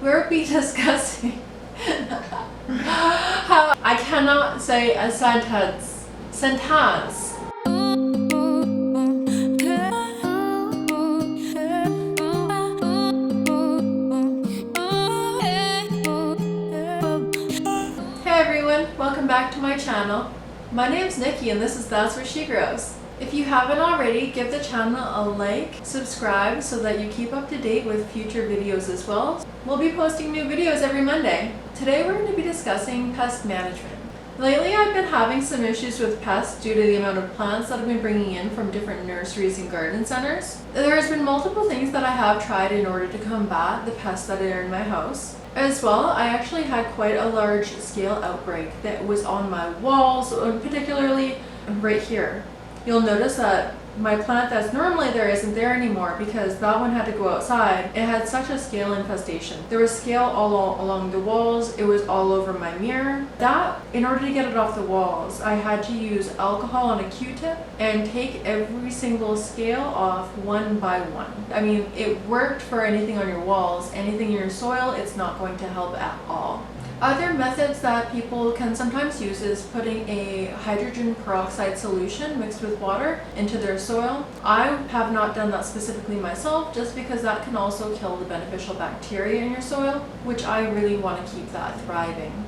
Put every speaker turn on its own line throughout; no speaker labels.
we'll be discussing how I cannot say a sentence. Hey everyone, welcome back to my channel. My name's Nikki and this is That's Where She Grows. If you haven't already, give the channel a like, subscribe so that you keep up to date with future videos as well. We'll be posting new videos every Monday. Today we're going to be discussing pest management. Lately I've been having some issues with pests due to the amount of plants that I've been bringing in from different nurseries and garden centers. There has been multiple things that I have tried in order to combat the pests that are in my house. As well, I actually had quite a large scale outbreak that was on my walls, particularly right here. You'll notice that my plant that's normally there isn't there anymore because that one had to go outside. It had such a scale infestation. There was scale all along the walls. It was all over my mirror. That, in order to get it off the walls, I had to use alcohol on a Q-tip and take every single scale off one by one. I mean, it worked for anything on your walls. Anything in your soil, it's not going to help at all. Other methods that people can sometimes use is putting a hydrogen peroxide solution mixed with water into their soil. I have not done that specifically myself just because that can also kill the beneficial bacteria in your soil, which I really want to keep that thriving.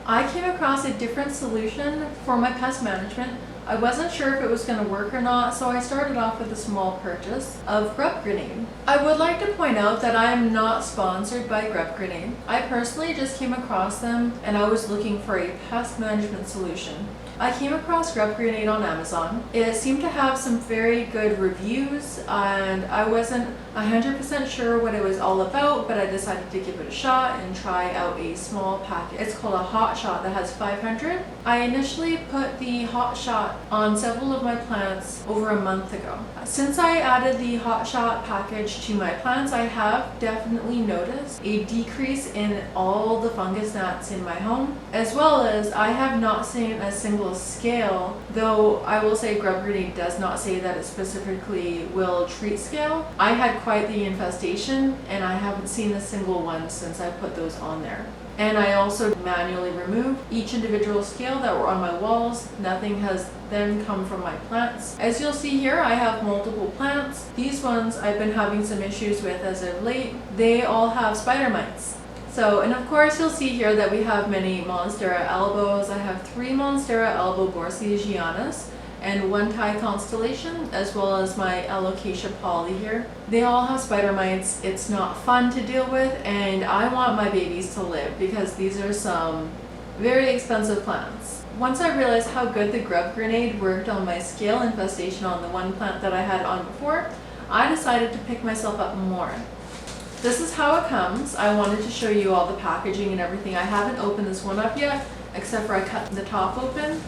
I came across a different solution for my pest management. I wasn't sure if it was going to work or not, so I started off with a small purchase of Grubgrenade. I would like to point out that I am not sponsored by Grubgrenade. I personally just came across them and I was looking for a pest management solution. I came across Grubgrenade on Amazon. It seemed to have some very good reviews and I wasn't 100% sure what it was all about, but I decided to give it a shot and try out a small packet. It's called a hot shot that has 500. I initially put the hot shot on several of my plants over a month ago. Since I added the hot shot package to my plants, I have definitely noticed a decrease in all the fungus gnats in my home, as well as I have not seen a single scale, though I will say Grubgrenade does not say that it specifically will treat scale. I had quite the infestation and I haven't seen a single one since I put those on there. And I also manually removed each individual scale that were on my walls. Nothing has then come from my plants. As you'll see here, I have multiple plants. These ones I've been having some issues with as of late. They all have spider mites. So, and of course you'll see here that we have many Monstera albos. I have 3 Monstera albo borsigianas and 1 Thai constellation, as well as my alocasia poly here. They all have spider mites. It's not fun to deal with, and I want my babies to live because these are some very expensive plants. Once I realized how good the Grubgrenade worked on my scale infestation on the one plant that I had on before, I decided to pick myself up more. This is how it comes. I wanted to show you all the packaging and everything. I haven't opened this one up yet, except for I cut the top open.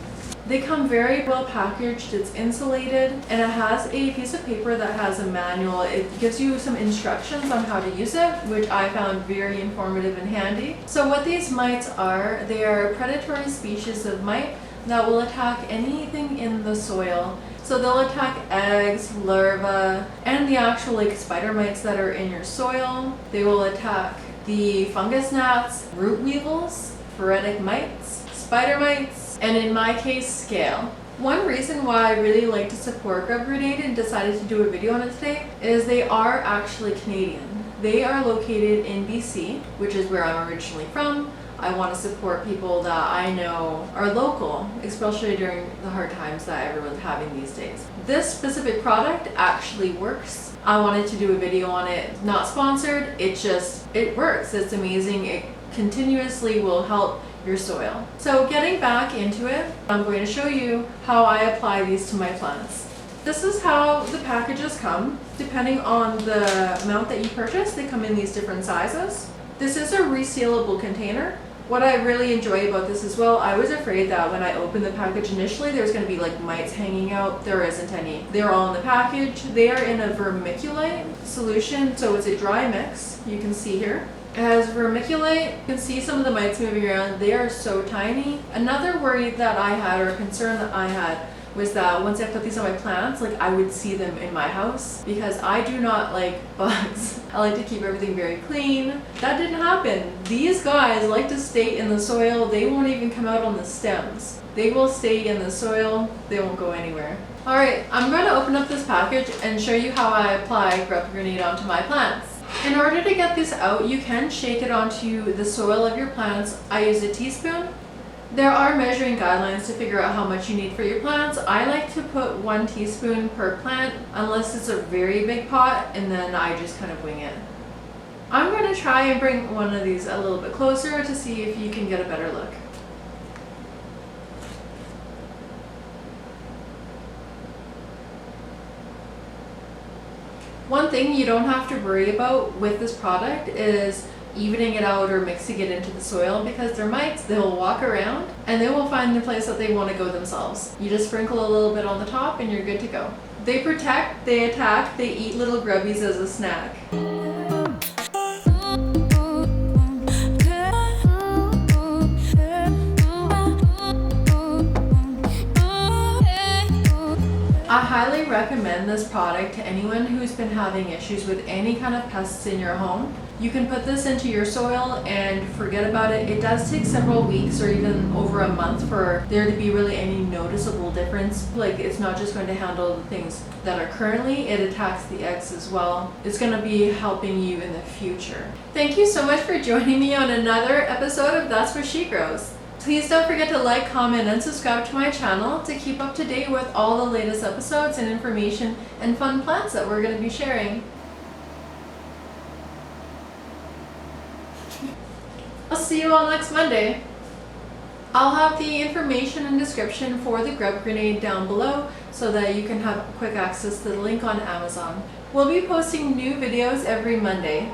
They come very well packaged, it's insulated, and it has a piece of paper that has a manual. It gives you some instructions on how to use it, which I found very informative and handy. So what these mites are, they are predatory species of mite that will attack anything in the soil. So they'll attack eggs, larvae, and the actual spider mites that are in your soil. They will attack the fungus gnats, root weevils, phoretic mites, spider mites, and in my case, scale. One reason why I really like to support Grubgrenade and decided to do a video on it today is they are actually Canadian. They are located in BC, which is where I'm originally from. I want to support people that I know are local, especially during the hard times that everyone's having these days. This specific product actually works. I wanted to do a video on it, not sponsored, it works. It's amazing. It continuously will help your soil. So getting back into it, I'm going to show you how I apply these to my plants. This is how the packages come. Depending on the amount that you purchase, they come in these different sizes. This is a resealable container. What I really enjoy about this as well, I was afraid that when I opened the package initially, there was going to be like mites hanging out. There isn't any. They're all in the package. They are in a vermiculite solution, so it's a dry mix. You can see here. It has vermiculite. You can see some of the mites moving around. They are so tiny. Another worry that I had, or concern that I had, was that once I put these on my plants, like I would see them in my house because I do not like bugs. I like to keep everything very clean. That didn't happen. These guys like to stay in the soil. They won't even come out on the stems. They will stay in the soil. They won't go anywhere. Alright, I'm going to open up this package and show you how I apply Grubgrenade onto my plants. In order to get this out, you can shake it onto the soil of your plants. I use a teaspoon. There are measuring guidelines to figure out how much you need for your plants. I like to put 1 teaspoon per plant unless it's a very big pot, and then I just kind of wing it. I'm going to try and bring one of these a little bit closer to see if you can get a better look. One thing you don't have to worry about with this product is evening it out or mixing it into the soil, because termites, they'll walk around and they will find the place that they want to go themselves. You just sprinkle a little bit on the top and you're good to go. They protect, they attack, they eat little grubbies as a snack. I highly recommend this product to anyone who's been having issues with any kind of pests in your home. You can put this into your soil and forget about it. It does take several weeks or even over a month for there to be really any noticeable difference. Like, it's not just going to handle the things that are currently, it attacks the eggs as well. It's going to be helping you in the future. Thank you so much for joining me on another episode of That's Where She Grows. Please don't forget to like, comment, and subscribe to my channel to keep up to date with all the latest episodes and information and fun plants that we're going to be sharing. I'll see you all next Monday. I'll have the information and description for the Grubgrenade down below so that you can have quick access to the link on Amazon. We'll be posting new videos every Monday.